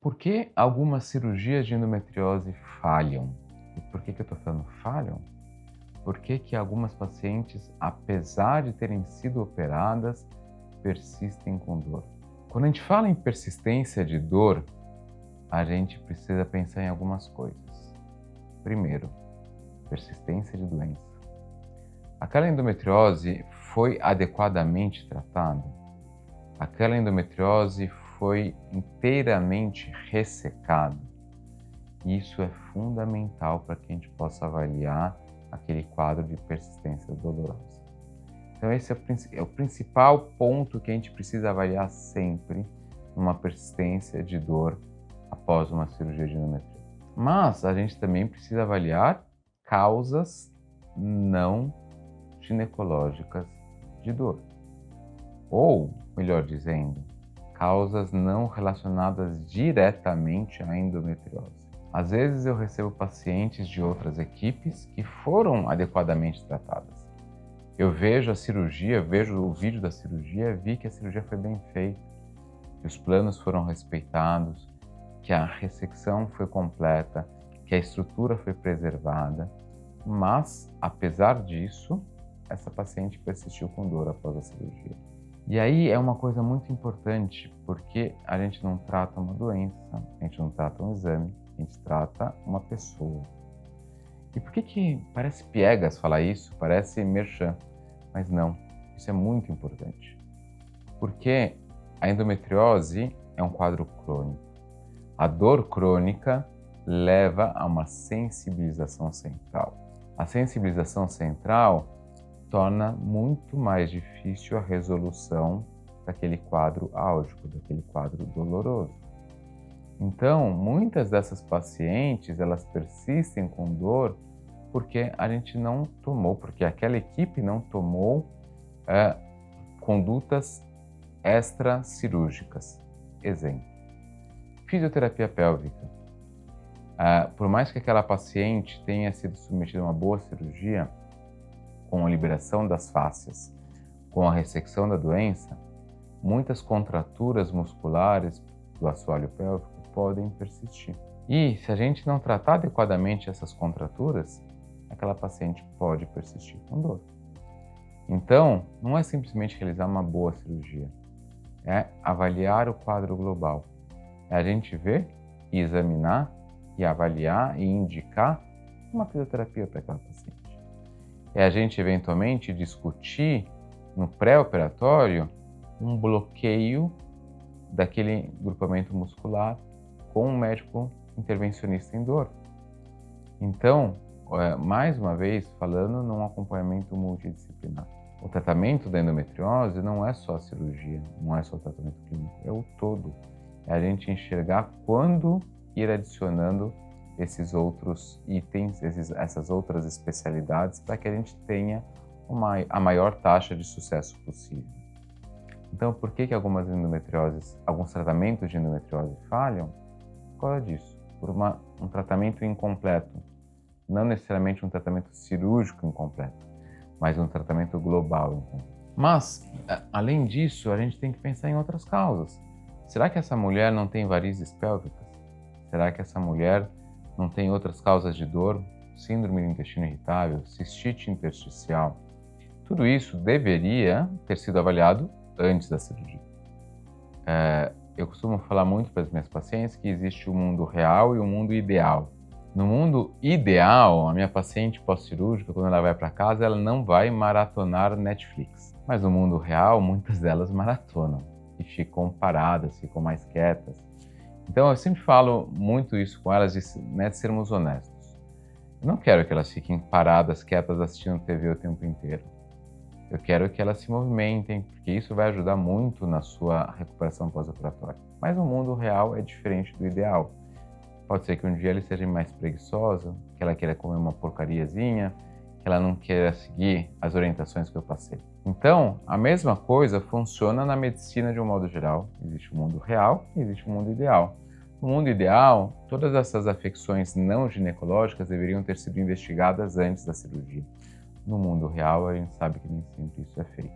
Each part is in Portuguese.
Por que algumas cirurgias de endometriose falham? E por que eu estou falando falham? Por que algumas pacientes, apesar de terem sido operadas, persistem com dor? Quando a gente fala em persistência de dor, a gente precisa pensar em algumas coisas. Primeiro, persistência de doença. Aquela endometriose foi adequadamente tratada? Aquela endometriose foi inteiramente ressecada? Isso é fundamental para que a gente possa avaliar aquele quadro de persistência dolorosa. Então esse é o principal ponto que a gente precisa avaliar sempre numa persistência de dor após uma cirurgia de endometriose. Mas a gente também precisa avaliar causas não ginecológicas de dor. Ou, melhor dizendo, causas não relacionadas diretamente à endometriose. Às vezes eu recebo pacientes de outras equipes que foram adequadamente tratadas. Eu vejo a cirurgia, vejo o vídeo da cirurgia, vi que a cirurgia foi bem feita, que os planos foram respeitados, que a ressecção foi completa, que a estrutura foi preservada, mas, apesar disso, essa paciente persistiu com dor após a cirurgia. E aí é uma coisa muito importante, porque a gente não trata uma doença, a gente não trata um exame, a gente trata uma pessoa. E por que parece piegas falar isso, parece merchan, mas não, isso é muito importante. Porque a endometriose é um quadro crônico. A dor crônica leva a uma sensibilização central. A sensibilização central torna muito mais difícil a resolução daquele quadro álgico, daquele quadro doloroso. Então, muitas dessas pacientes, elas persistem com dor porque a gente não tomou, porque aquela equipe não tomou condutas extracirúrgicas. Exemplo, fisioterapia pélvica. Por mais que aquela paciente tenha sido submetida a uma boa cirurgia, com a liberação das fáscias, com a ressecção da doença, muitas contraturas musculares do assoalho pélvico podem persistir. E se a gente não tratar adequadamente essas contraturas, aquela paciente pode persistir com dor. Então, não é simplesmente realizar uma boa cirurgia, é avaliar o quadro global. É a gente ver e examinar e avaliar e indicar uma fisioterapia para aquela paciente. É a gente eventualmente discutir no pré-operatório um bloqueio daquele grupamento muscular com um médico intervencionista em dor. Então, mais uma vez, falando num acompanhamento multidisciplinar. O tratamento da endometriose não é só a cirurgia, não é só o tratamento clínico, é o todo. É a gente enxergar quando ir adicionando esses outros itens, essas outras especialidades, para que a gente tenha a maior taxa de sucesso possível. Então, por que algumas endometrioses, alguns tratamentos de endometriose falham? Por causa disso, por um tratamento incompleto. Não necessariamente um tratamento cirúrgico incompleto, mas um tratamento global incompleto. Mas, além disso, a gente tem que pensar em outras causas. Será que essa mulher não tem varizes pélvicas? Será que essa mulher não tem outras causas de dor? Síndrome do intestino irritável, cistite intersticial? Tudo isso deveria ter sido avaliado antes da cirurgia. Eu costumo falar muito para as minhas pacientes que existe o mundo real e o mundo ideal. No mundo ideal, a minha paciente pós-cirúrgica, quando ela vai para casa, ela não vai maratonar Netflix. Mas no mundo real, muitas delas maratonam e ficam paradas, ficam mais quietas. Então eu sempre falo muito isso com elas, de sermos honestos. Eu não quero que elas fiquem paradas, quietas, assistindo TV o tempo inteiro. Eu quero que elas se movimentem, porque isso vai ajudar muito na sua recuperação pós-operatória. Mas o mundo real é diferente do ideal. Pode ser que um dia ela seja mais preguiçosa, que ela queira comer uma porcariazinha, que ela não queira seguir as orientações que eu passei. Então, a mesma coisa funciona na medicina de um modo geral. Existe o mundo real e existe o mundo ideal. No mundo ideal, todas essas afecções não ginecológicas deveriam ter sido investigadas antes da cirurgia. No mundo real, a gente sabe que nem sempre isso é feito.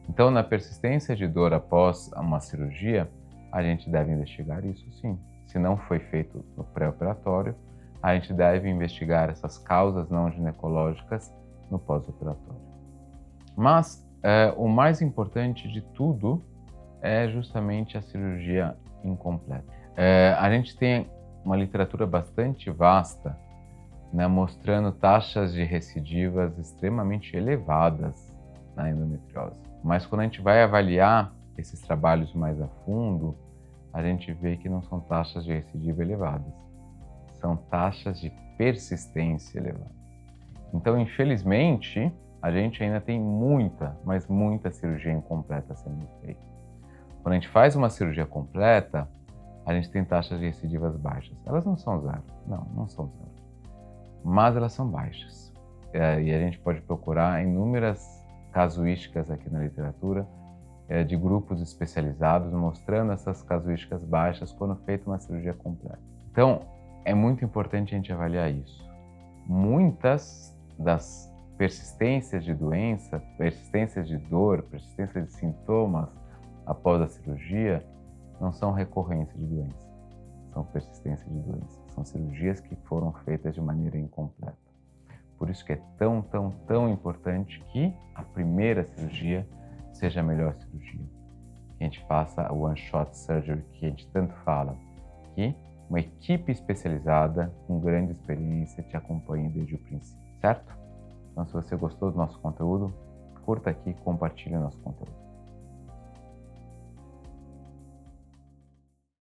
Então, na persistência de dor após uma cirurgia, a gente deve investigar isso sim. se não foi feito no pré-operatório, a gente deve investigar essas causas não ginecológicas no pós-operatório. Mas o mais importante de tudo é justamente a cirurgia incompleta. A gente tem uma literatura bastante vasta, né, mostrando taxas de recidivas extremamente elevadas na endometriose. Mas quando a gente vai avaliar esses trabalhos mais a fundo, a gente vê que não são taxas de recidiva elevadas, são taxas de persistência elevadas. Então, infelizmente, a gente ainda tem muita, mas muita cirurgia incompleta sendo feita. Quando a gente faz uma cirurgia completa, a gente tem taxas de recidivas baixas. Elas não são zero, não são zero, mas elas são baixas. E a gente pode procurar inúmeras casuísticas aqui na literatura de grupos especializados mostrando essas casuísticas baixas quando feita uma cirurgia completa. Então, é muito importante a gente avaliar isso. Muitas das persistências de doença, persistências de dor, persistências de sintomas após a cirurgia não são recorrência de doença, são persistência de doença. São cirurgias que foram feitas de maneira incompleta. Por isso que é tão importante que a primeira cirurgia seja a melhor cirurgia. Que a gente faça a one-shot surgery que a gente tanto fala, que uma equipe especializada com grande experiência te acompanhe desde o princípio, certo? Então, se você gostou do nosso conteúdo, curta aqui e compartilhe o nosso conteúdo.